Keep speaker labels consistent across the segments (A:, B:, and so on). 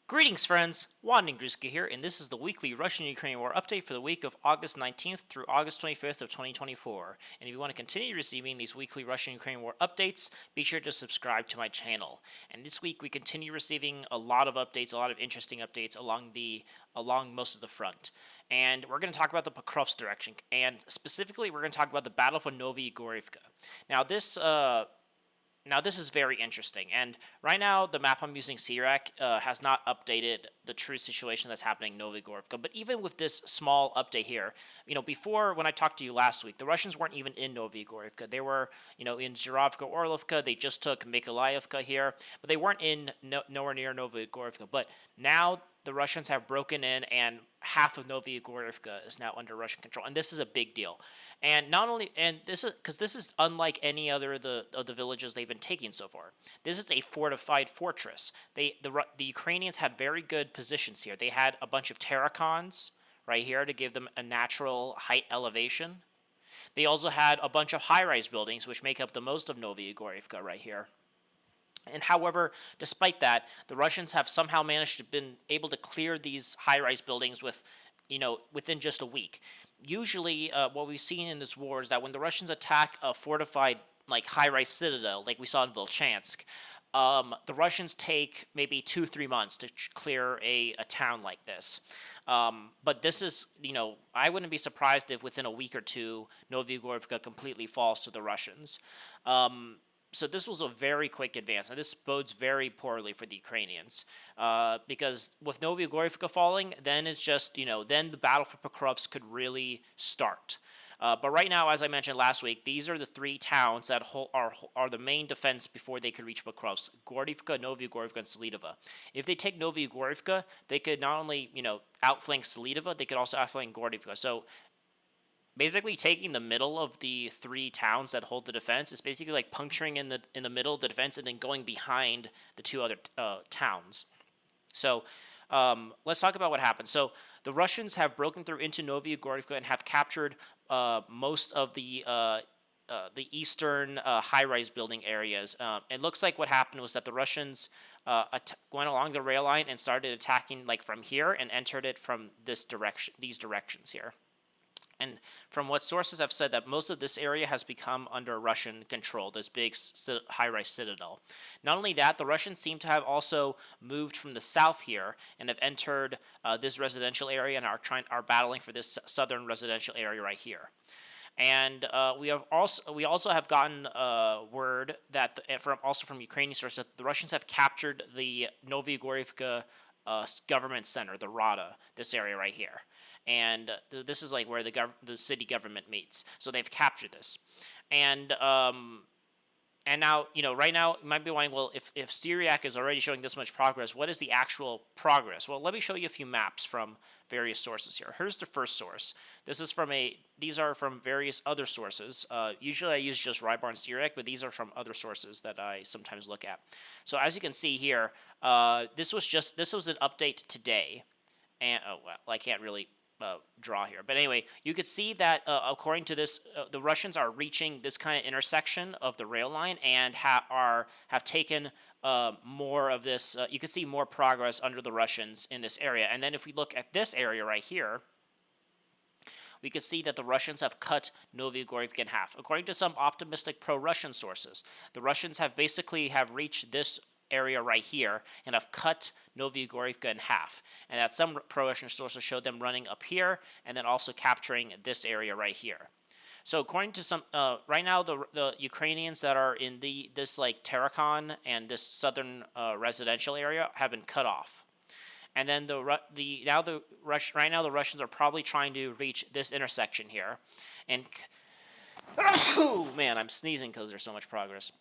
A: Greetings, friends! Wandingruska here, and this is the weekly Russian Ukrainian War update for the week of August 19th through August 25th of 2024. And if you want to continue receiving these weekly Russian Ukrainian War updates, be sure to subscribe to my channel. And this week we continue receiving a lot of updates, a lot of interesting updates along most of the front. And we're going to talk about the Pokrovsk direction, and specifically we're going to talk about the Battle for Novogrodovka. Now this is very interesting, and right now the map I'm using, Sirak, has not updated the true situation that's happening in Novogrodovka. But even with this small update here, before when I talked to you last week, the Russians weren't even in Novogrodovka. They were, in Zhuravka, Orlovka. They just took Mykolaievka here, but they weren't in nowhere near Novogrodovka. But now the Russians have broken in, and half of Novogrodovka is now under Russian control, and this is a big deal. And this is unlike any other of the villages they've been taking so far. This is a fortified fortress. The Ukrainians had very good positions here. They had a bunch of terracons right here to give them a natural height elevation. They also had a bunch of high-rise buildings, which make up the most of Novogrodovka right here. And however, despite that, the Russians have somehow managed to been able to clear these high-rise buildings within just a week. Usually, what we've seen in this war is that when the Russians attack a fortified, high-rise citadel, like we saw in Volchansk, the Russians take maybe 2-3 months to clear a town like this. But this is, I wouldn't be surprised if within a week or two, Novogrodovka completely falls to the Russians. So this was a very quick advance, and this bodes very poorly for the Ukrainians, because with Novogrodovka falling, then it's just, then the battle for Pokrovsk could really start. But right now, as I mentioned last week, these are the three towns that are the main defense before they could reach Pokrovsk: Gordivka, Novogrodovka, and Selidova. If they take Novogrodovka, they could not only, outflank Selidova, they could also outflank Gordivka. So basically, taking the middle of the three towns that hold the defense is basically like puncturing in the middle of the defense and then going behind the two other towns. So let's talk about what happened. So the Russians have broken through into Novogrodovka and have captured most of the eastern high-rise building areas. It looks like what happened was that the Russians went along the rail line and started attacking from here and entered it from these directions here. And from what sources have said, that most of this area has become under Russian control, this big high-rise citadel. Not only that, the Russians seem to have also moved from the south here and have entered this residential area and are battling for this southern residential area right here. And we also have gotten word that from Ukrainian sources that the Russians have captured the Novogrodovka government center, the Rada, this area right here. And this is where the city government meets. So they've captured this. And now, right now, you might be wondering, well, if Syriac is already showing this much progress, what is the actual progress? Well, let me show you a few maps from various sources here. Here's the first source. These are from various other sources. Usually I use just Rybar and Syriac, but these are from other sources that I sometimes look at. So as you can see here, this was an update today. And, I can't really draw here. But anyway, you could see that according to this, the Russians are reaching this kind of intersection of the rail line and have taken more of this. You can see more progress under the Russians in this area. And then if we look at this area right here, we can see that the Russians have cut Novogrodovka in half. According to some optimistic pro-Russian sources, the Russians have reached this area right here and have cut Novogrodovka in half, and that some pro-Russian sources show them running up here and then also capturing this area right here. So according to some, right now the Ukrainians that are in this Terrakon and this southern residential area have been cut off, and then right now the Russians are probably trying to reach this intersection here, and oh man, I'm sneezing because there's so much progress.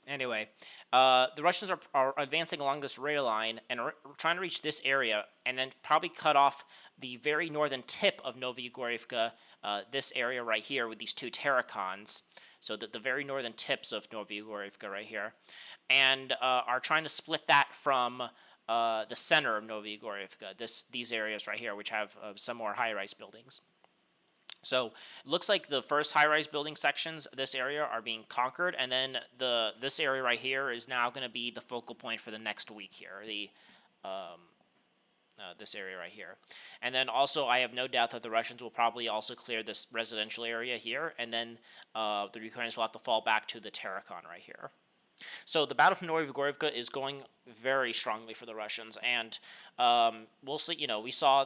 A: Anyway, the Russians are advancing along this rail line and are trying to reach this area and then probably cut off the very northern tip of Novogrodovka, this area right here with these two terracons, so that the very northern tips of Novogrodovka right here, and are trying to split that from the center of Novogrodovka, these areas right here, which have some more high-rise buildings. So it looks like the first high-rise building sections of this area are being conquered, and then this area right here is now going to be the focal point for the next week here. this area right here. And then also, I have no doubt that the Russians will probably also clear this residential area here, and then the Ukrainians will have to fall back to the Terrakon right here. So the battle for Novogrodovka is going very strongly for the Russians, and we'll see. We saw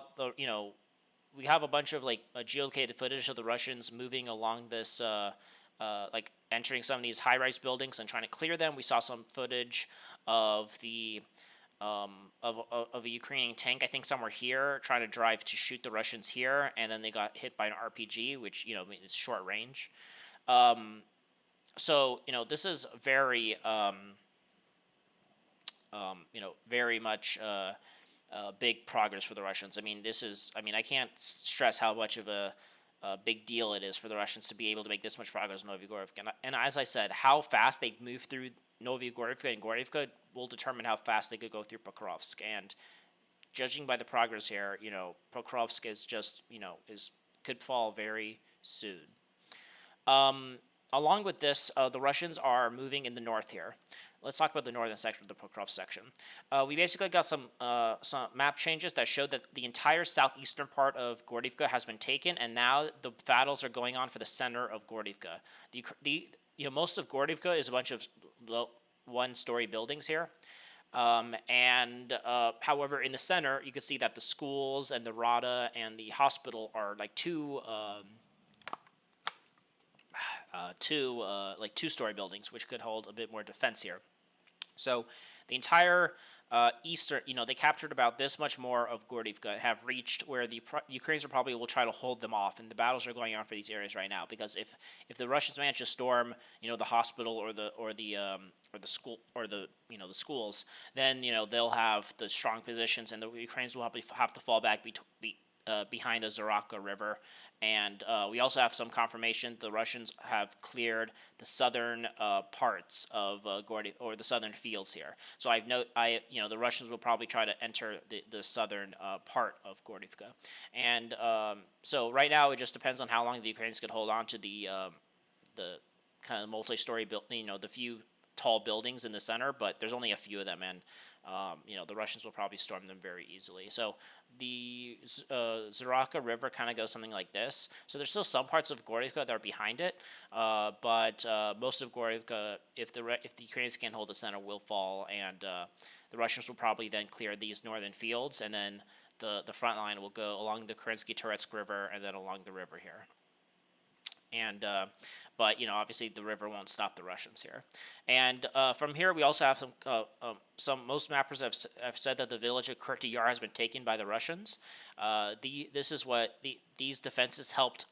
A: we have a bunch of geolocated footage of the Russians moving along this, entering some of these high-rise buildings and trying to clear them. We saw some footage of the of a Ukrainian tank, I think somewhere here, trying to drive to shoot the Russians here, and then they got hit by an RPG, which is short range. So this is very very much big progress for the Russians. I can't stress how much of a big deal it is for the Russians to be able to make this much progress in Novogrodovka. And as I said, how fast they move through Novogrodovka and Gorivka will determine how fast they could go through Pokrovsk. And judging by the progress here, Pokrovsk is just could fall very soon. Along with this, the Russians are moving in the north here. Let's talk about the northern sector of the Pokrovsk section. We basically got some map changes that showed that the entire southeastern part of Gorivka has been taken, and now the battles are going on for the center of Gorivka. Most of Gorivka is a bunch of one-story buildings here. However, in the center, you can see that the schools and the Rada and the hospital are two-story buildings, which could hold a bit more defense here. So the entire eastern, they captured about this much more of Gorivka, have reached where the Ukrainians probably will try to hold them off, and the battles are going on for these areas right now. Because if the Russians manage to storm, the hospital or the school or the schools, then they'll have the strong positions, and the Ukrainians will have to fall back behind the Zoraka River. And we also have some confirmation the Russians have cleared the southern parts of or the southern fields here. So the Russians will probably try to enter the southern part of Gorivka. And so right now it just depends on how long the Ukrainians could hold on to the kind of multi-story building, the few tall buildings in the center, but there's only a few of them, and the Russians will probably storm them very easily. So the Zoraka River kind of goes something like this. So there's still some parts of Gorivka that are behind it, but most of Gorivka, if the Ukrainians can't hold the center, will fall, and the Russians will probably then clear these northern fields, and then the front line will go along the Kerensky-Turetsk River and then along the river here. And but obviously the river won't stop the Russians here. And from here we also have most mappers have said that the village of Kurty Yar has been taken by the Russians. This is what these defenses helped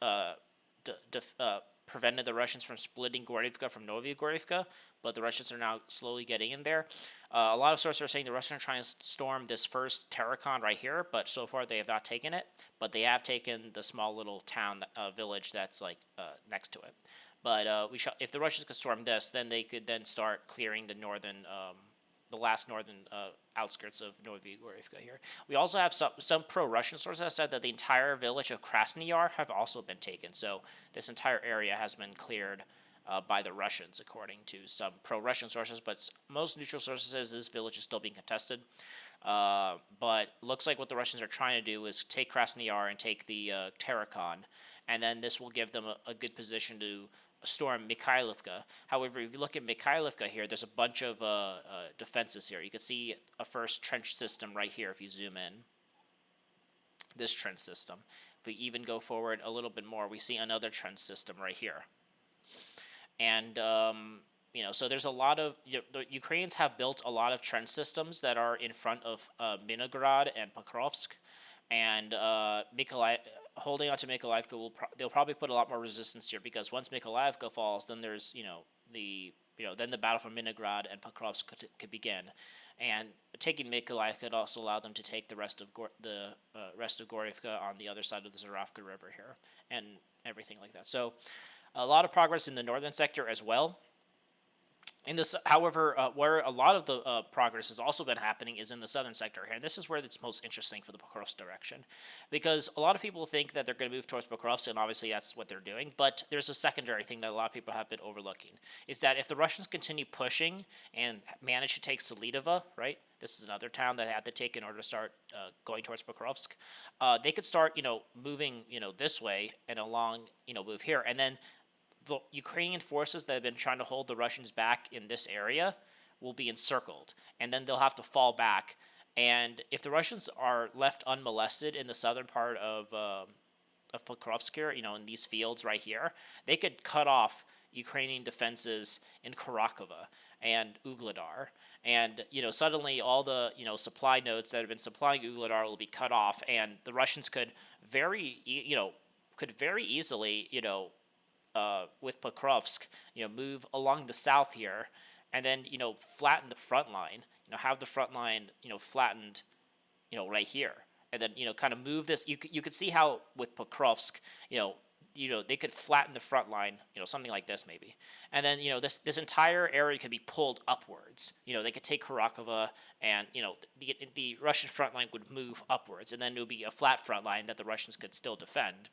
A: prevented the Russians from splitting Gorivka from Novogrodovka, but the Russians are now slowly getting in there. A lot of sources are saying the Russians are trying to storm this first Terrakon right here, but so far they have not taken it. But they have taken the small little town village that's next to it. But if the Russians could storm this, then they could then start clearing the last northern outskirts of Novogrodovka here. We also have some pro-Russian sources that said that the entire village of Krasny Yar have also been taken. So this entire area has been cleared by the Russians, according to some pro-Russian sources. But most neutral sources says this village is still being contested. But looks like what the Russians are trying to do is take Krasny Yar and take the Terrakon, and then this will give them a good position to storm Mikhailovka. However, if you look at Mikhailovka here, there's a bunch of defenses here. You can see a first trench system right here if you zoom in. This trench system. If we even go forward a little bit more, we see another trench system right here. And so there's a lot of the Ukrainians have built a lot of trench systems that are in front of Minograd and Pokrovsk, and holding on to Mikhailovka they'll probably put a lot more resistance here, because once Mikhailovka falls, then there's then the battle for Minograd and Pokrovsk could begin, and taking Mikhailovka could also allow them to take the rest of Gorivka on the other side of the Zorovka River here and everything like that. So a lot of progress in the northern sector as well. In this, however, where a lot of the progress has also been happening is in the southern sector here, and this is where it's most interesting for the Pokrovsk direction, because a lot of people think that they're going to move towards Pokrovsk, and obviously that's what they're doing. But there's a secondary thing that a lot of people have been overlooking: is that if the Russians continue pushing and manage to take Selidova, right? This is another town that they had to take in order to start going towards Pokrovsk. They could start, moving, this way and along, move here, and then the Ukrainian forces that have been trying to hold the Russians back in this area will be encircled, and then they'll have to fall back. And if the Russians are left unmolested in the southern part of Pokrovsk here, in these fields right here, they could cut off Ukrainian defenses in Karakova and Ugledar. And, suddenly all the, supply nodes that have been supplying Ugledar will be cut off, and the Russians could very easily, with Pokrovsk, move along the south here, and then flatten the front line. Have the front line flattened, right here, and then kind of move this. You could see how with Pokrovsk, they could flatten the front line, something like this maybe, and then this entire area could be pulled upwards. They could take Karakova, and the Russian front line would move upwards, and then it would be a flat front line that the Russians could still defend.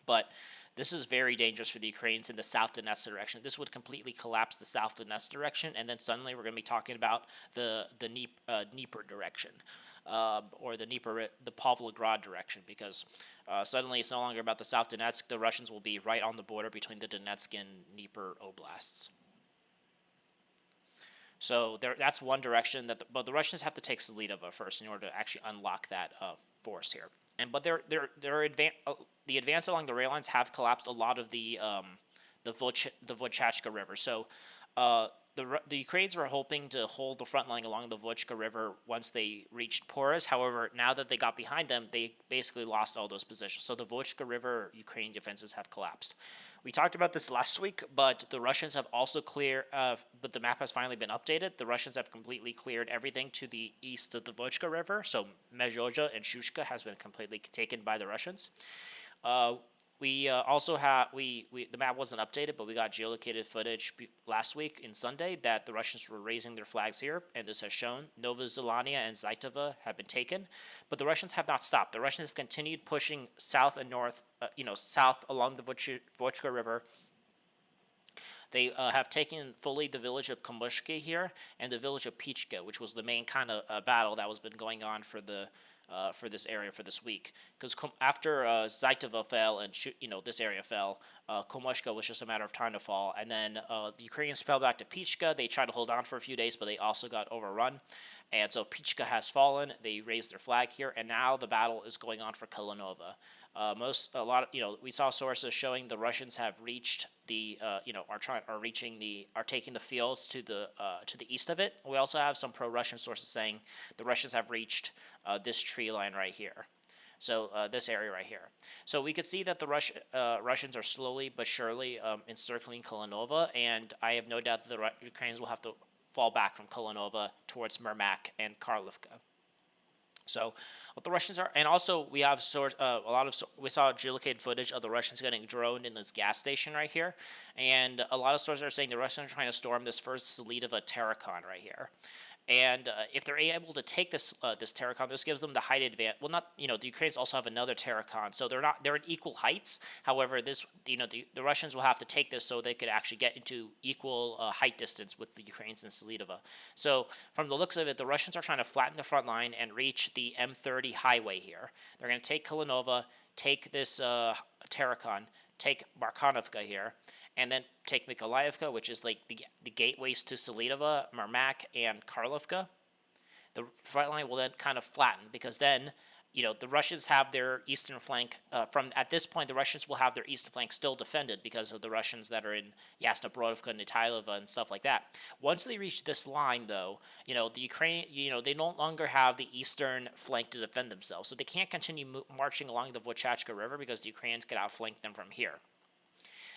A: But this is very dangerous for the Ukrainians in the South Donetsk direction. This would completely collapse the South Donetsk direction, and then suddenly we're going to be talking about the Dnieper direction, or the Pavlograd direction, because suddenly it's no longer about the South Donetsk. The Russians will be right on the border between the Donetsk and Dnieper oblasts. So that's one direction but the Russians have to take Selidova first in order to actually unlock that force here. But the advance along the rail lines have collapsed a lot of the Vochachka River. So the Ukrainians were hoping to hold the front line along the Vochka River once they reached Porez. However, now that they got behind them, they basically lost all those positions. So the Vochka River Ukrainian defenses have collapsed. We talked about this last week, but the Russians have also but the map has finally been updated. The Russians have completely cleared everything to the east of the Vochka River, so Mezhoja and Shushka has been completely taken by the Russians. We also have the map wasn't updated, but we got geolocated footage last week in Sunday that the Russians were raising their flags here, and this has shown Novozelania and Zaitova have been taken, but the Russians have not stopped. The Russians have continued pushing south and north, south along the Vochka River. They have taken fully the village of Komushki here and the village of Pichka, which was the main kind of battle that was been going on for this area for this week. Because after Zaitova fell and this area fell, Komushka was just a matter of time to fall. And then the Ukrainians fell back to Pichka. They tried to hold on for a few days, but they also got overrun. And so Pichka has fallen. They raised their flag here, and now the battle is going on for Kalinova. We saw sources showing the Russians have reached are taking the fields to the east of it. We also have some pro-Russian sources saying the Russians have reached this tree line right here. So this area right here. So we could see that the Russians are slowly but surely encircling Kalinova, and I have no doubt that the Ukrainians will have to fall back from Kalinova towards Murmak and Karlovka. So what the Russians are, and also we have we saw geolocated footage of the Russians getting droned in this gas station right here, and a lot of sources are saying the Russians are trying to storm this first Selidova Terracon right here. And if they're able to take this Terracon, this gives them the height advantage. Well, not the Ukrainians also have another Terracon, so they're at equal heights. However, the Russians will have to take this so they could actually get into equal height distance with the Ukrainians in Selidova. So from the looks of it, the Russians are trying to flatten the front line and reach the M30 highway here. They're going to take Kalinova, take this Terracon, take Markanovka here, and then take Mykolaievka, which is like the gateways to Selidova, Murmak, and Karlovka. The front line will then kind of flatten, because then, the Russians have their eastern flank. At this point, the Russians will have their eastern flank still defended because of the Russians that are in Yasna Brodovka and Nitailova and stuff like that. Once they reach this line, though, the Ukraine, they no longer have the eastern flank to defend themselves, so they can't continue marching along the Vochachka River because the Ukrainians could outflank them from here.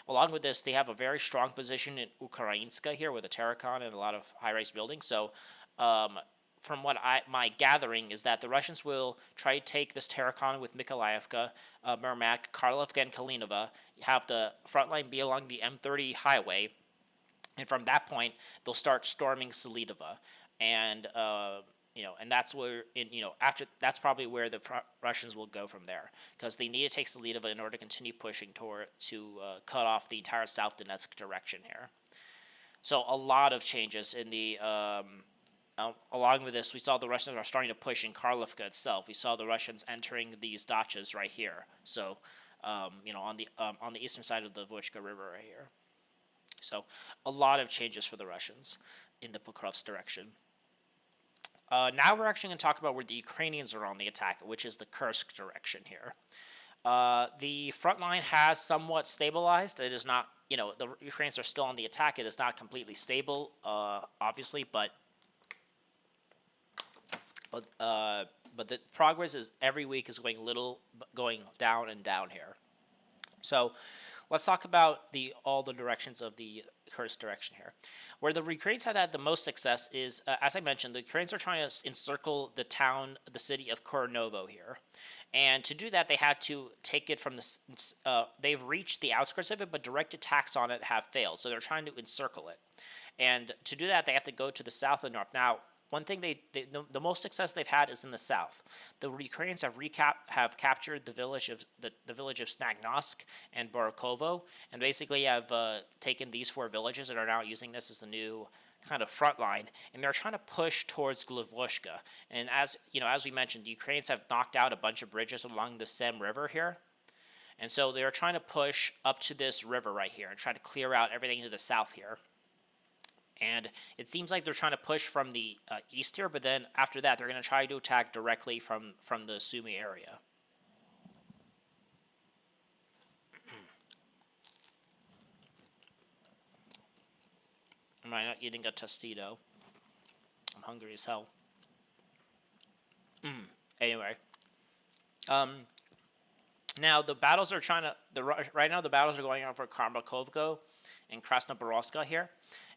A: Along with this, they have a very strong position in Ukrainska here with a Terracon and a lot of high-rise buildings. So from what my gathering is that the Russians will try to take this Terracon with Mykolaievka, Murmak, Karlovka, and Kalinova, have the front line be along the M30 highway, and from that point they'll start storming Selidova, and and that's where after that's probably where the Russians will go from there, because they need to take Selidova in order to continue pushing toward to cut off the entire South Donetsk direction here. So a lot of changes in the along with this, we saw the Russians are starting to push in Karlovka itself. We saw the Russians entering these dachas right here. So, on the eastern side of the Vocha River right here. So, a lot of changes for the Russians in the Pokrovsk direction. Now we're actually going to talk about where the Ukrainians are on the attack, which is the Kursk direction here. The front line has somewhat stabilized. It is not, the Ukrainians are still on the attack. It is not completely stable, obviously, but the progress is every week is going down and down here. So let's talk about all the directions of the Kursk direction here. Where the Ukrainians have had the most success is, as I mentioned, the Ukrainians are trying to encircle the city of Kornovo here. And to do that, they had to take it from they've reached the outskirts of it, but direct attacks on it have failed. So they're trying to encircle it. And to do that, they have to go to the south and north. Now, one thing the most success they've had is in the south. The Ukrainians have captured the village of Snagnosk and Borokovo, and basically have taken these 4 villages and are now using this as the new kind of front line. And they're trying to push towards Gluvoshka. And as we mentioned, the Ukrainians have knocked out a bunch of bridges along the Sem River here, and so they're trying to push up to this river right here and try to clear out everything to the south here. And it seems like they're trying to push from the east here, but then after that, they're going to try to attack directly from the Sumy area. Am I not eating a tostito? I'm hungry as hell. Anyway. Now the battles are right now the battles are going on for Kharmakovko and Krasnoborovska here.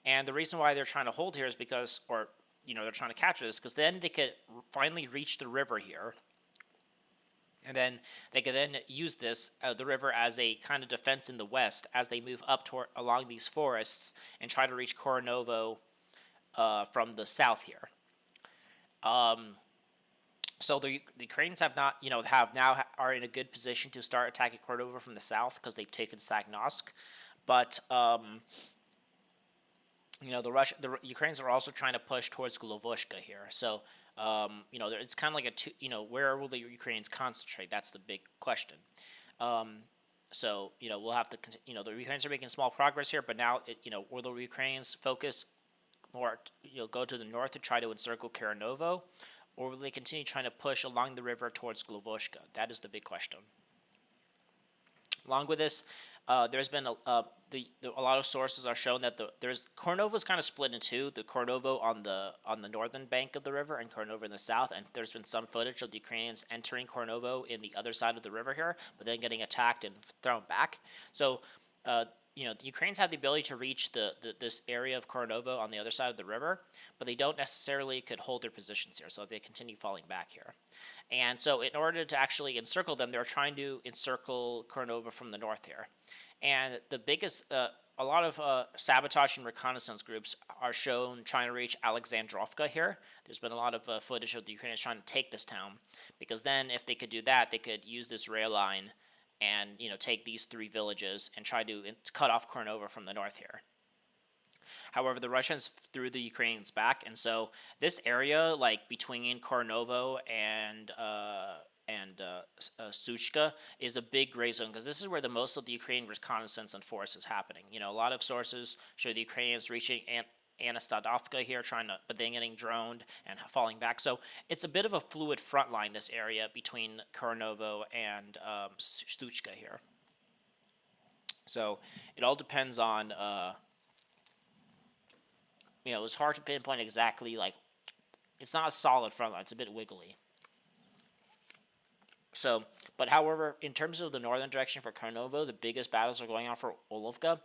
A: And the reason why they're trying to hold here is because, they're trying to capture this, because then they could finally reach the river here. And then they could then use the river as a kind of defense in the west as they move up along these forests and try to reach Koronovo from the south here. So the Ukrainians are in a good position to start attacking Koronovo from the south because they've taken Sagnosk. But the Ukrainians are also trying to push towards Gluvoshka here. So, it's kind of like where will the Ukrainians concentrate? That's the big question. So, we'll have to, the Ukrainians are making small progress here, but now, will the Ukrainians focus more, go to the north to try to encircle Karanovo, or will they continue trying to push along the river towards Gluvoshka? That is the big question. Along with this, there's been a lot of sources are showing that Kornovo is kind of split in two. The Kornovo on the northern bank of the river and Kornovo in the south, and there's been some footage of the Ukrainians entering Kornovo in the other side of the river here, but then getting attacked and thrown back. So, the Ukrainians have the ability to reach this area of Kornovo on the other side of the river, but they don't necessarily could hold their positions here, so they continue falling back here. And so in order to actually encircle them, they're trying to encircle Kornovo from the north here. And the biggest, a lot of sabotage and reconnaissance groups are shown trying to reach Alexandrovka here. There's been a lot of footage of the Ukrainians trying to take this town, because then if they could do that, they could use this rail line and take these 3 villages and try to cut off Kornovo from the north here. However, the Russians threw the Ukrainians back, and so this area, like between Kornovo and Suchka, is a big gray zone, because this is where the most of the Ukrainian reconnaissance and force is happening. A lot of sources show the Ukrainians reaching Anastadovka here, but then getting droned and falling back. So it's a bit of a fluid front line, this area between Kornovo and Suchka here. So it all depends on. It's hard to pinpoint exactly, it's not a solid front line. It's a bit wiggly. So, but however, in terms of the northern direction for Kornovo, the biggest battles are going on for Olovka.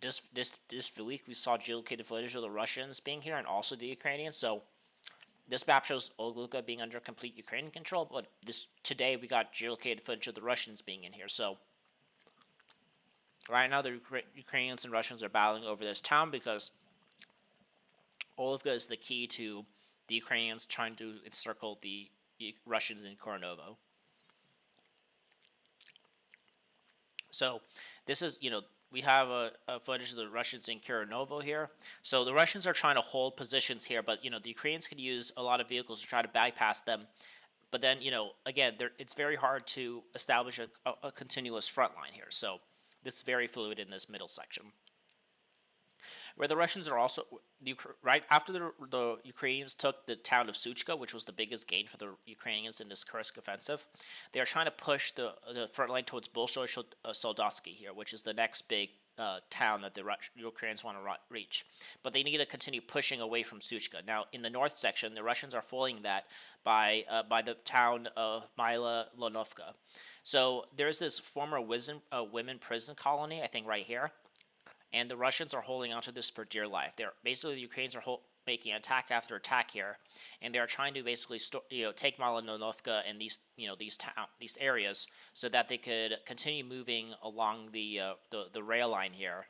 A: This week, we saw geolocated footage of the Russians being here and also the Ukrainians. So, this map shows Olovka being under complete Ukrainian control, but today we got geolocated footage of the Russians being in here. So, Right now, the Ukrainians and Russians are battling over this town because Olivka is the key to the Ukrainians trying to encircle the Russians in Kornovo. So this is, we have a footage of the Russians in Kornovo here. So the Russians are trying to hold positions here, but, the Ukrainians could use a lot of vehicles to try to bypass them. But then, again, it's very hard to establish a continuous front line here. So this is very fluid in this middle section. Where the Russians are also, right after the Ukrainians took the town of Suchka, which was the biggest gain for the Ukrainians in this Kursk offensive, they are trying to push the front line towards Bolshoi Soldovsky here, which is the next big town that the Ukrainians want to reach. But they need to continue pushing away from Suchka. Now, in the north section, the Russians are foiling that by the town of Myla Lonovka. So there's this former women prison colony, I think right here. And the Russians are holding onto this for dear life. They're basically, the Ukrainians are making attack after attack here, and they are trying to basically take Malinonovka and these areas so that they could continue moving along the rail line here,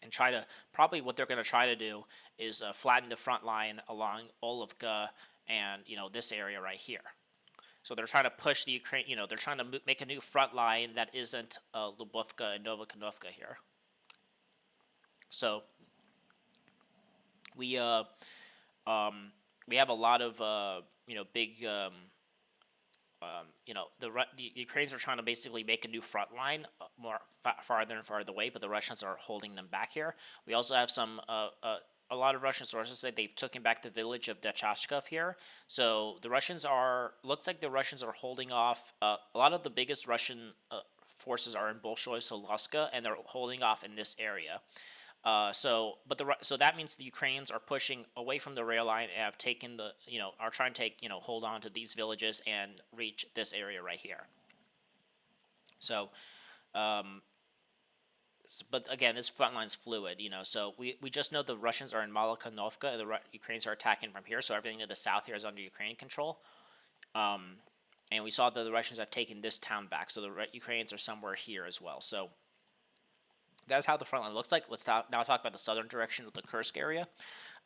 A: and try to, probably what they're going to try to do is flatten the front line along Olivka and this area right here. So they're trying to push the Ukraine. They're trying to make a new front line that isn't Lubovka and Novogrodovka here. So we have a lot of big the Ukrainians are trying to basically make a new front line farther and farther away, but the Russians are holding them back here. We also have some a lot of Russian sources say they've taken back the village of Dachashkov here. So the Russians looks like the Russians are holding off. A lot of the biggest Russian forces are in Bolshoi Solovska, and they're holding off in this area. So that means the Ukrainians are pushing away from the rail line and have taken are trying to hold on to these villages and reach this area right here. So, but again, this front line's fluid, so we just know the Russians are in Malakanovka and the Ukrainians are attacking from here, so everything to the south here is under Ukrainian control. And we saw that the Russians have taken this town back, so the Ukrainians are somewhere here as well. So that's how the front line looks like. Let's now talk about the southern direction of the Kursk area.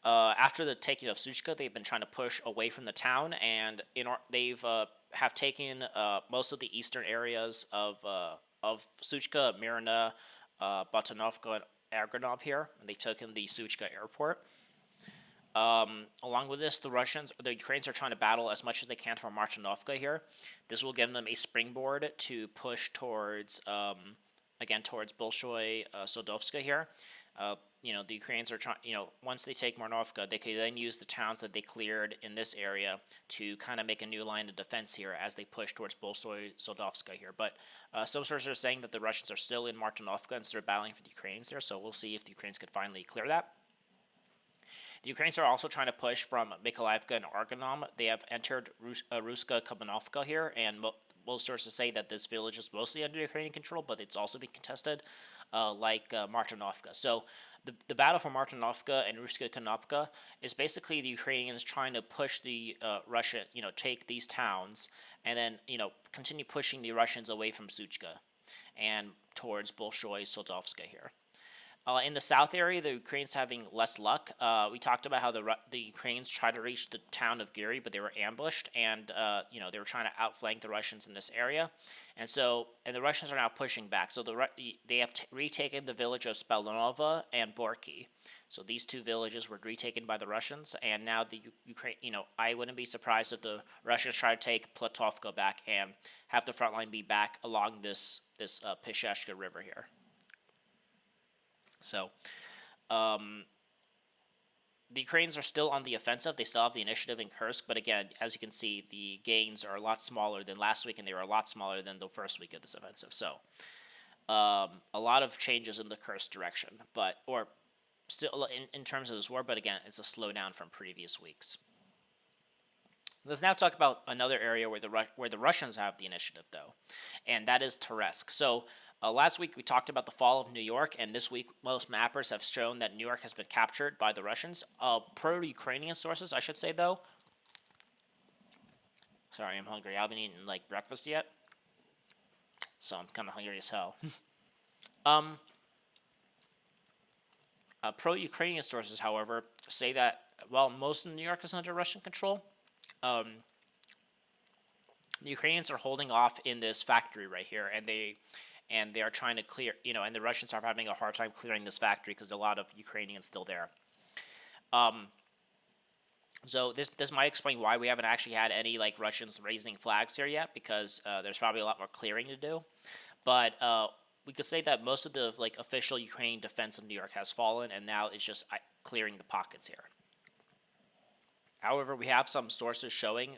A: After the taking of Suchka, they've been trying to push away from the town, and they've have taken most of the eastern areas of Suchka, Mirna, Batanovka, and Agranov here, and they've taken the Suchka airport. Along with this, the Ukrainians are trying to battle as much as they can from Martinovka here. This will give them a springboard to push towards towards Bolshoi Soldovska here. The Ukrainians are trying, once they take Martinovka, they can then use the towns that they cleared in this area to kind of make a new line of defense here as they push towards Bolshoi Soldovska here. But some sources are saying that the Russians are still in Martinovka and still battling for the Ukrainians there, so we'll see if the Ukrainians could finally clear that. The Ukrainians are also trying to push from Mykolaievka and Argonom. They have entered Ruska Kamenovka here, and most sources say that this village is mostly under Ukrainian control, but it's also being contested, like Martinovka. So the battle for Martinovka and Ruska Konopka is basically the Ukrainians trying to push the Russia, take these towns, and then continue pushing the Russians away from Suchka and towards Bolshoi Soldovska here. In the south area, the Ukrainians having less luck. We talked about how the Ukrainians tried to reach the town of Giri, but they were ambushed, and they were trying to outflank the Russians in this area, and the Russians are now pushing back. So they have retaken the village of Spelonova and Borki. So these two villages were retaken by the Russians, and now the Ukraine. I wouldn't be surprised if the Russians try to take Platovka back and have the front line be back along this Pesheshka River here. So, the Ukrainians are still on the offensive. They still have the initiative in Kursk, but again, as you can see, the gains are a lot smaller than last week, and they were a lot smaller than the first week of this offensive. So, a lot of changes in the Kursk direction, or still in terms of this war, but again, it's a slowdown from previous weeks. Let's now talk about another area where the Russians have the initiative, though, and that is Toretsk. So, last week we talked about the fall of New York, and this week most mappers have shown that New York has been captured by the Russians. Pro-Ukrainian sources, I should say, though. Sorry, I'm hungry. I haven't eaten breakfast yet, so I'm kind of hungry as hell. Um, Pro-Ukrainian sources, however, say that while most of New York is under Russian control, um, the Ukrainians are holding off in this factory right here, and they are trying to clear, and the Russians are having a hard time clearing this factory because a lot of Ukrainians still there. Um, so this might explain why we haven't actually had any like Russians raising flags here yet, because there's probably a lot more clearing to do. But we could say that most of the like official Ukrainian defense of New York has fallen, and now it's just clearing the pockets here. However, we have some sources showing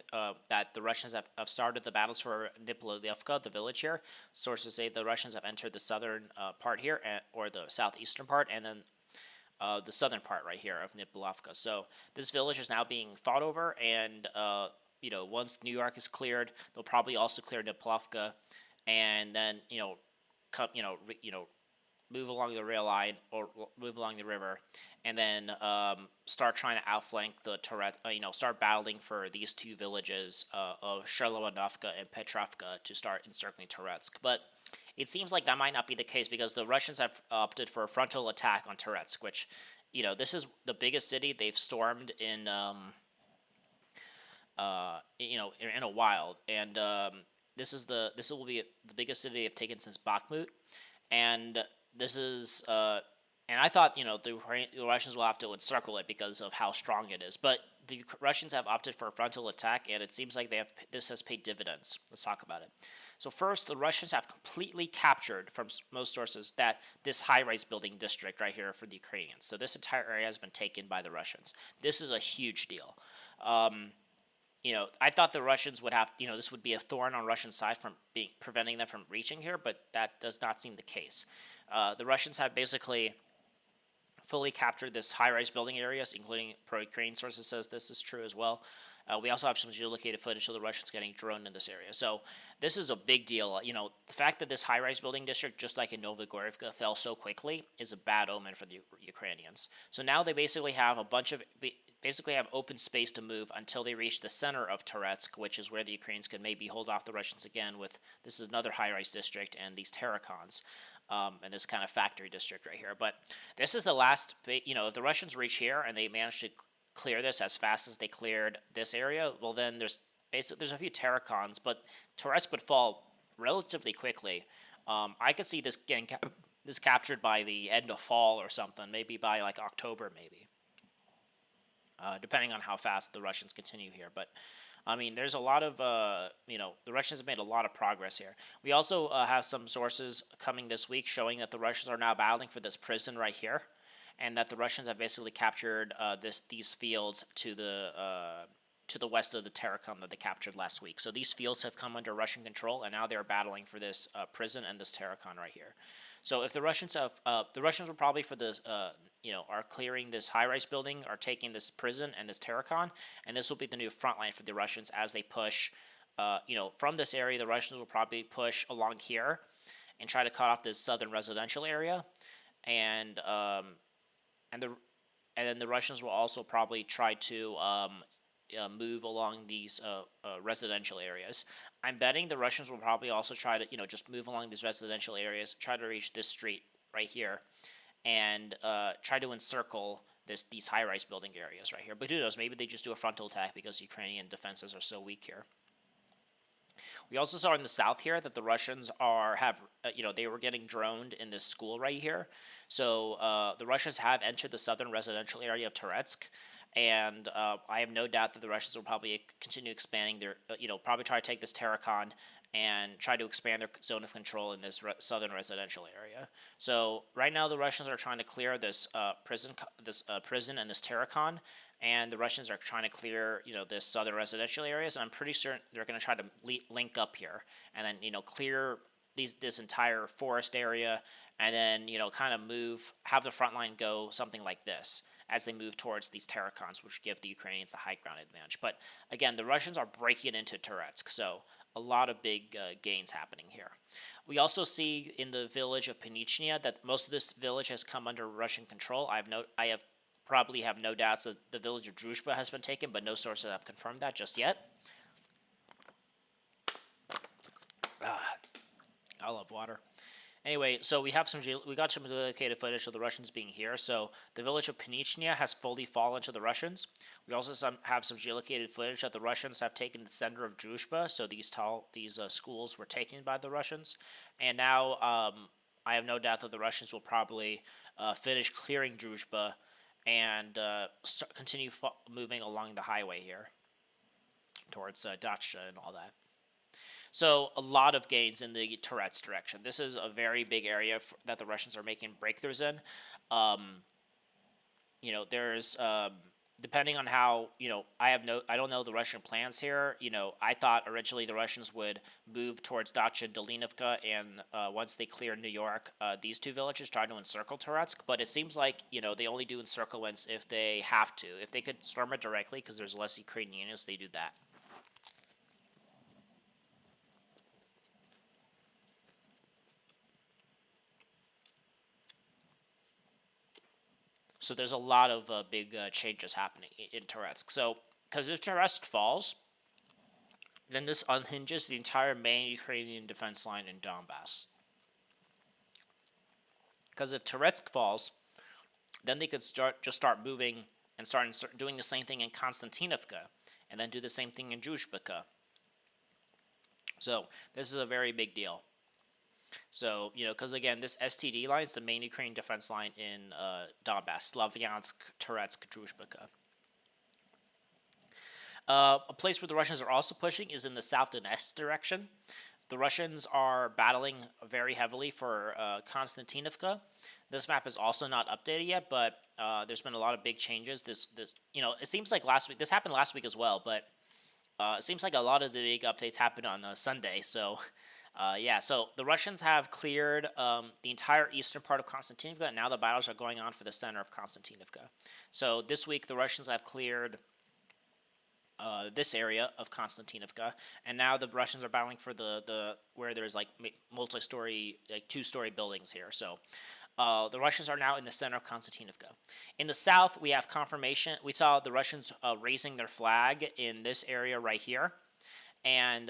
A: that the Russians have started the battles for Novogrodovka, the village here. Sources say the Russians have entered the southern part here, or the southeastern part, and then the southern part right here of Novogrodovka. So this village is now being fought over, and once New York is cleared, they'll probably also clear Novogrodovka, and then move along the rail line or move along the river, and then start trying to outflank the Turret. Start battling for these two villages of Sherlowanovka and Petrovka to start encircling Touretsk. But it seems like that might not be the case, because the Russians have opted for a frontal attack on Touretsk, which, this is the biggest city they've stormed in a while, and this will be the biggest city they've taken since Bakhmut, and this is and I thought the Russians will have to encircle it because of how strong it is, but the Russians have opted for a frontal attack, and it seems like this has paid dividends. Let's talk about it. So first, the Russians have completely captured, from most sources, that this high-rise building district right here for the Ukrainians. So this entire area has been taken by the Russians. This is a huge deal. I thought the Russians would have, this would be a thorn on Russian side from preventing them from reaching here, but that does not seem the case. The Russians have basically fully captured this high-rise building areas, including pro-Ukrainian sources says this is true as well. We also have some geolocated footage of the Russians getting droned in this area. So this is a big deal. The fact that this high-rise building district, just like in Novogrodovka, fell so quickly is a bad omen for the Ukrainians. So now they basically have open space to move until they reach the center of Touretsk, which is where the Ukrainians could maybe hold off the Russians again with, this is another high-rise district, and these terracons. And this kind of factory district right here. But this is the last, if the Russians reach here and they manage to clear this as fast as they cleared this area, well then there's a few terracons, but Touretsk would fall relatively quickly. I could see this getting captured by the end of fall or something, maybe by like October maybe, depending on how fast the Russians continue here. But there's a lot of, the Russians have made a lot of progress here. We also have some sources coming this week showing that the Russians are now battling for this prison right here, and that the Russians have basically captured these fields to the west of the terracon that they captured last week. So these fields have come under Russian control, and now they're battling for this prison and this terracon right here. So if the Russians will probably are clearing this high-rise building, are taking this prison and this terracon, and this will be the new front line for the Russians as they push, from this area. The Russians will probably push along here and try to cut off this southern residential area, and then the Russians will also probably try to move along these residential areas. I'm betting the Russians will probably also try to, just move along these residential areas, try to reach this street right here, and try to encircle these high-rise building areas right here. But who knows? Maybe they just do a frontal attack because Ukrainian defenses are so weak here. We also saw in the south here that the Russians they were getting droned in this school right here. So the Russians have entered the southern residential area of Touretsk. And I have no doubt that the Russians will probably continue expanding their, probably try to take this terracon and try to expand their zone of control in this southern residential area. So right now the Russians are trying to clear this prison and this terracon, and the Russians are trying to clear, this southern residential areas. And I'm pretty certain they're going to try to link up here and then, clear this entire forest area, and then, kind of have the front line go something like this as they move towards these terracons, which give the Ukrainians the high ground advantage. But again, the Russians are breaking into Touretsk, so a lot of big gains happening here. We also see in the village of Penichnia that most of this village has come under Russian control. I probably have no doubts that the village of Druzhba has been taken, but no sources have confirmed that just yet. I love water. Anyway, so we got some located footage of the Russians being here. So the village of Penichnia has fully fallen to the Russians. We also have some geolocated footage that the Russians have taken the center of Druzhba. So these schools were taken by the Russians, and now I have no doubt that the Russians will probably finish clearing Druzhba and continue moving along the highway here towards Dacha and all that. So a lot of gains in the Tourette's direction. This is a very big area that the Russians are making breakthroughs in. Um, there's depending on how I don't know the Russian plans here. I thought originally the Russians would move towards Dacha and Dolinovka, and once they clear New York, these two villages try to encircle Touretsk. But it seems like they only do encirclements if they have to. If they could storm it directly, because there's less Ukrainians, they do that. So there's a lot of big changes happening in Touretsk. So, because if Touretsk falls, then this unhinges the entire main Ukrainian defense line in Donbass. Because if Touretsk falls, then they could start moving and start doing the same thing in Konstantinovka, and then do the same thing in Druzhbika. So this is a very big deal. So, because again, this STD line is the main Ukrainian defense line in Donbass, Slavyansk, Touretsk, Druzhbika. A place where the Russians are also pushing is in the South-Donetsk direction. The Russians are battling very heavily for Konstantinovka. This map is also not updated yet, but there's been a lot of big changes. It seems like last week, this happened last week as well, but it seems like a lot of the big updates happened on Sunday, so so the Russians have cleared the entire eastern part of Konstantinovka, and now the battles are going on for the center of Konstantinovka. So this week the Russians have cleared this area of Konstantinovka, and now the Russians are battling for the where there's like multi-story, like two-story buildings here. So the Russians are now in the center of Konstantinovka. In the south, we have confirmation. We saw the Russians raising their flag in this area right here. And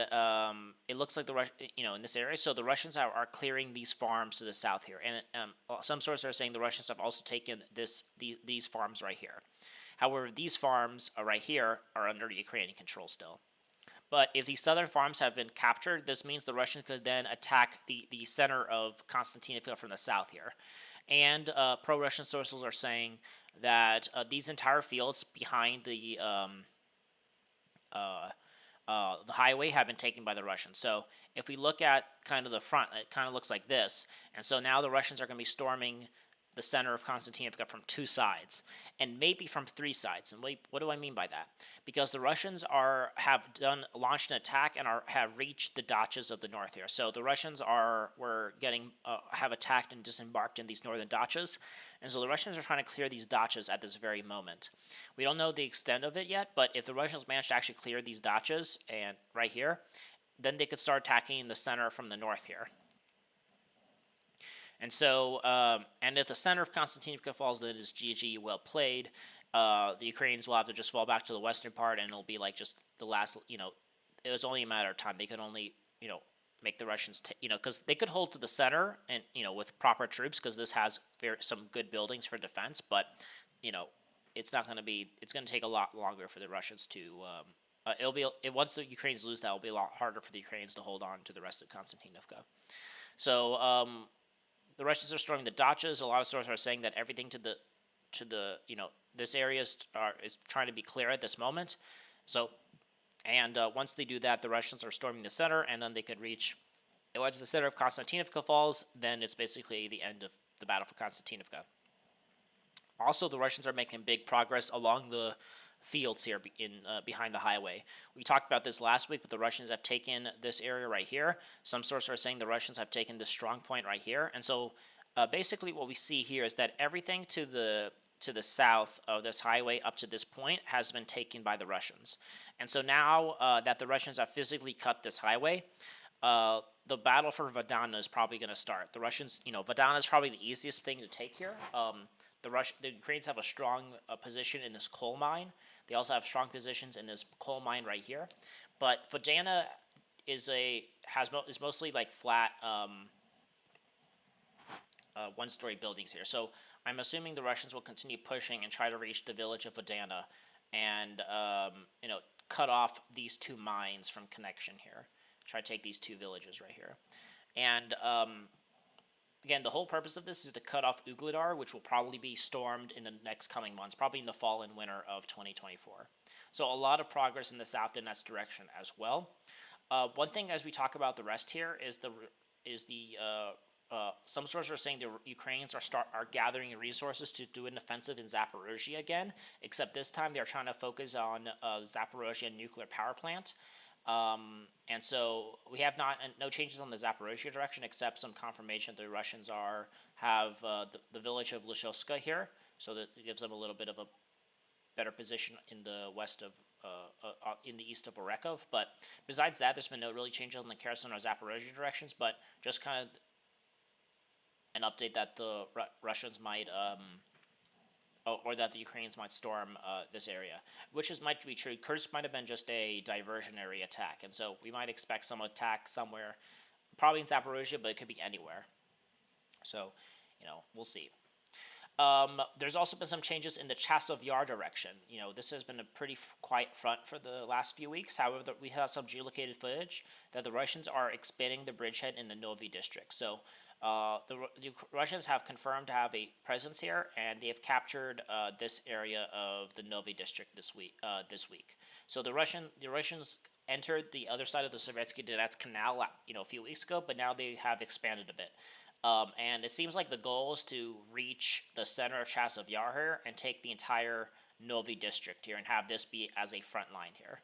A: it looks like in this area, so the Russians are clearing these farms to the south here, and some sources are saying the Russians have also taken these farms right here. However, these farms right here are under Ukrainian control still. But if these southern farms have been captured, this means the Russians could then attack the center of Konstantinovka from the south here. And pro-Russian sources are saying that these entire fields behind the highway have been taken by the Russians. So if we look at kind of the front, it kind of looks like this. And so now the Russians are going to be storming the center of Konstantinovka from two sides, and maybe from three sides. And what do I mean by that? Because the Russians have launched an attack and have reached the dachas of the north here. So the Russians have attacked and disembarked in these northern dachas, and so the Russians are trying to clear these dachas at this very moment. We don't know the extent of it yet, but if the Russians manage to actually clear these dachas and right here, then they could start attacking the center from the north here. And so, and if the center of Konstantinovka falls, then it's GG, well played. The Ukrainians will have to just fall back to the western part, and it'll be like just the last, it was only a matter of time. They could only, make the Russians, because they could hold to the center and, with proper troops, because this has some good buildings for defense, but, it's not going to be, it's going to take a lot longer for the Russians to, once the Ukrainians lose that, it'll be a lot harder for the Ukrainians to hold on to the rest of Konstantinovka. So, the Russians are storming the dachas. A lot of sources are saying that everything to the this area is trying to be clear at this moment. So, and once they do that, the Russians are storming the center, and then they could reach. Once the center of Konstantinovka falls, then it's basically the end of the battle for Konstantinovka. Also, the Russians are making big progress along the fields here behind the highway. We talked about this last week, but the Russians have taken this area right here. Some sources are saying the Russians have taken this strong point right here. And so basically what we see here is that everything to the south of this highway up to this point has been taken by the Russians. And so now that the Russians have physically cut this highway, the battle for Vadana is probably going to start. The Russians, Vadana is probably the easiest thing to take here. The Ukrainians have a strong position in this coal mine. They also have strong positions in this coal mine right here. But Vadana is mostly like flat one-story buildings here. So I'm assuming the Russians will continue pushing and try to reach the village of Vodana, and cut off these two mines from connection here. Try to take these two villages right here, and again, the whole purpose of this is to cut off Ugledar, which will probably be stormed in the next coming months, probably in the fall and winter of 2024. So a lot of progress in the South Donetsk direction as well. One thing as we talk about the rest here is some sources are saying the Ukrainians are gathering resources to do an offensive in Zaporozhye again, except this time they're trying to focus on Zaporozhye nuclear power plant. And so we have no changes on the Zaporozhye direction, except some confirmation that the Russians have the village of Lyshovska here, so that it gives them a little bit of a better position in the west of in the east of Orekov. But besides that, there's been no really changes on the Kherson or Zaporozhye directions, but just kind of an update that the Russians might or that the Ukrainians might storm this area, which might be true. Kursk might have been just a diversionary attack, and so we might expect some attack somewhere, probably in Zaporozhye, but it could be anywhere. So, we'll see. There's also been some changes in the Chasov Yar direction. This has been a pretty quiet front for the last few weeks. However, we have some geolocated footage that the Russians are expanding the bridgehead in the Novi district. So the Russians have confirmed to have a presence here, and they have captured this area of the Novi district this week. So the Russians entered the other side of the Sovietsky Donetsk Canal, a few weeks ago, but now they have expanded a bit. And it seems like the goal is to reach the center of Chasov Yar here and take the entire Novi district here and have this be as a front line here.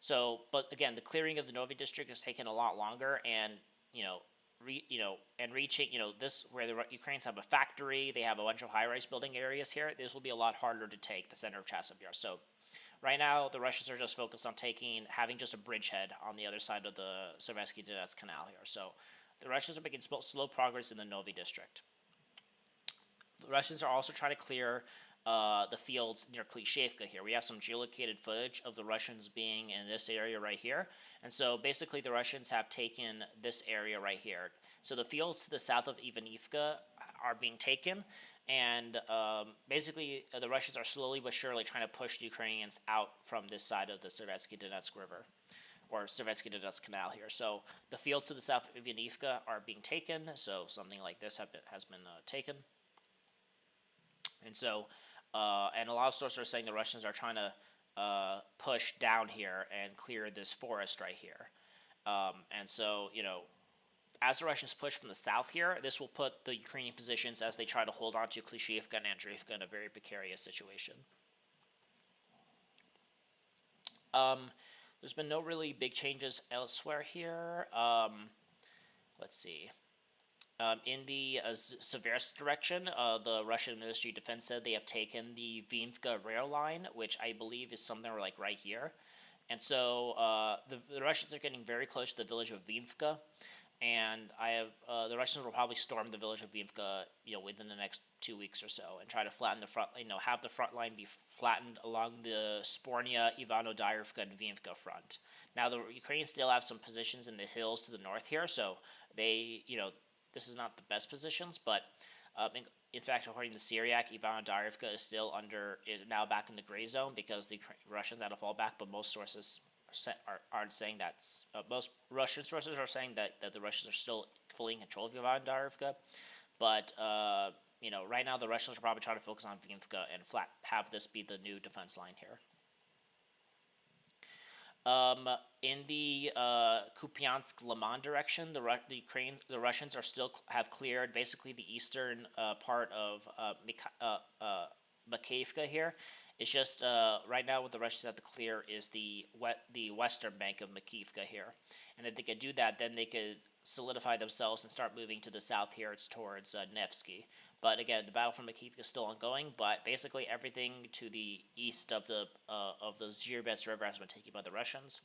A: So, but again, the clearing of the Novi district has taken a lot longer, and reaching this where the Ukrainians have a factory, they have a bunch of high-rise building areas here. This will be a lot harder to take the center of Chasov Yar. So, right now the Russians are just focused on having just a bridgehead on the other side of the Sovietsky Donetsk Canal here. So. The Russians are making slow progress in the Novi district. The Russians are also trying to clear the fields near Klishevka here. We have some geolocated footage of the Russians being in this area right here. And so basically the Russians have taken this area right here. So the fields to the south of Ivanivka are being taken. And basically the Russians are slowly but surely trying to push the Ukrainians out from this side of the Sovietsky Donetsk River, or Sovietsky Donetsk Canal here. So the fields to the south of Ivanivka are being taken. So something like this has been taken. And so, and a lot of sources are saying the Russians are trying to push down here and clear this forest right here. And so, as the Russians push from the south here, this will put the Ukrainian positions as they try to hold on to Klishevka and Andreevka in a very precarious situation. There's been no really big changes elsewhere here. Let's see. In the Seversk direction, the Russian Ministry of Defense said they have taken the Vimka rail line, which I believe is somewhere like right here. And so the Russians are getting very close to the village of Vimka, and the Russians will probably storm the village of Vimka, within the next 2 weeks or so, and try to flatten the front, have the front line be flattened along the Spornia, Ivano-Dyrivka, and Vimka front. Now the Ukrainians still have some positions in the hills to the north here, so they, this is not the best positions, but in fact, according to Syriac, Ivano-Dyrivka is now back in the gray zone because the Russians had to fall back, but most sources aren't saying that. Most Russian sources are saying that the Russians are still fully in control of Ivano-Dyrivka, but right now the Russians are probably trying to focus on Vimka and have this be the new defense line here. In the Kupiansk-Liman direction, the Russians have cleared basically the eastern part of Makeyevka here. It's just right now what the Russians have to clear is the western bank of Makeyevka here, and if they could do that, then they could solidify themselves and start moving to the south here. It's towards Nevsky. But again, the battle from Makeyevka is still ongoing. But basically, everything to the east of the Zhirbets River has been taken by the Russians.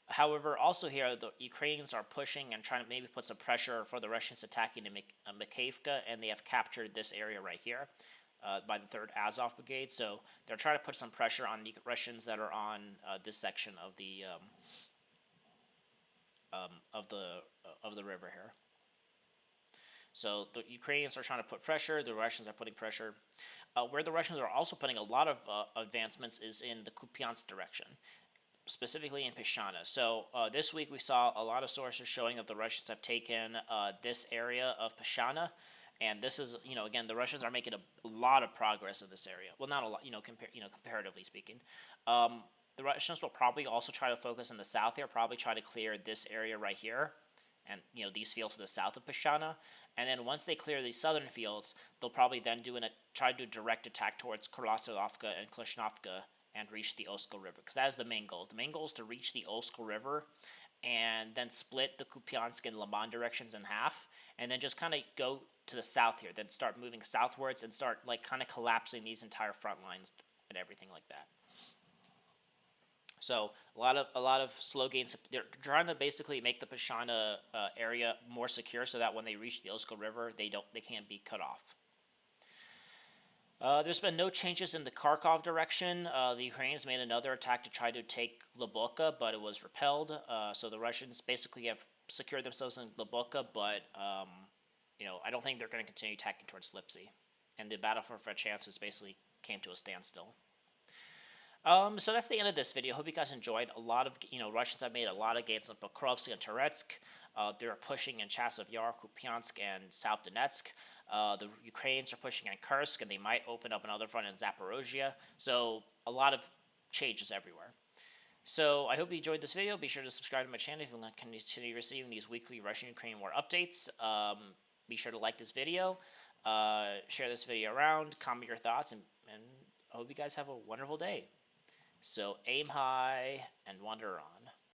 A: However, also here, the Ukrainians are pushing and trying to maybe put some pressure for the Russians attacking Makeyevka, and they have captured this area right here by the 3rd Azov Brigade. So they're trying to put some pressure on the Russians that are on this section of the river here. So the Ukrainians are trying to put pressure. The Russians are putting pressure. Where the Russians are also putting a lot of advancements is in the Kupiansk direction, specifically in Peshana. So this week we saw a lot of sources showing that the Russians have taken this area of Peshana, and this is, again, the Russians are making a lot of progress in this area. Well, not a lot, comparatively speaking. The Russians will probably also try to focus in the south here, probably try to clear this area right here, and these fields to the south of Peshana. And then once they clear these southern fields, they'll probably then try to do a direct attack towards Krasnoyarsk and Klishnovka and reach the Oskol River, because that is the main goal. The main goal is to reach the Oskol River and then split the Kupiansk and Liman directions in half, and then just kind of go to the south here, then start moving southwards and start kind of collapsing these entire front lines and everything like that. So a lot of slow gains. They're trying to basically make the Peshana area more secure, so that when they reach the Oskol River, they can't be cut off. There's been no changes in the Kharkov direction. The Ukrainians made another attack to try to take Luboka, but it was repelled. So the Russians basically have secured themselves in Luboka, but I don't think they're going to continue attacking towards Lipsy. And the battle for Franchance basically came to a standstill. So that's the end of this video. Hope you guys enjoyed. A lot of Russians have made a lot of gains in Pokrovsk and Toretsk. They're pushing in Chasiv Yar, Kupiansk, and South Donetsk. The Ukrainians are pushing in Kursk, and they might open up another front in Zaporozhye. So a lot of changes everywhere. So I hope you enjoyed this video. Be sure to subscribe to my channel if you want to continue receiving these weekly Russian-Ukrainian war updates. Be sure to like this video, share this video around, comment your thoughts, and I hope you guys have a wonderful day. So aim high and wander on.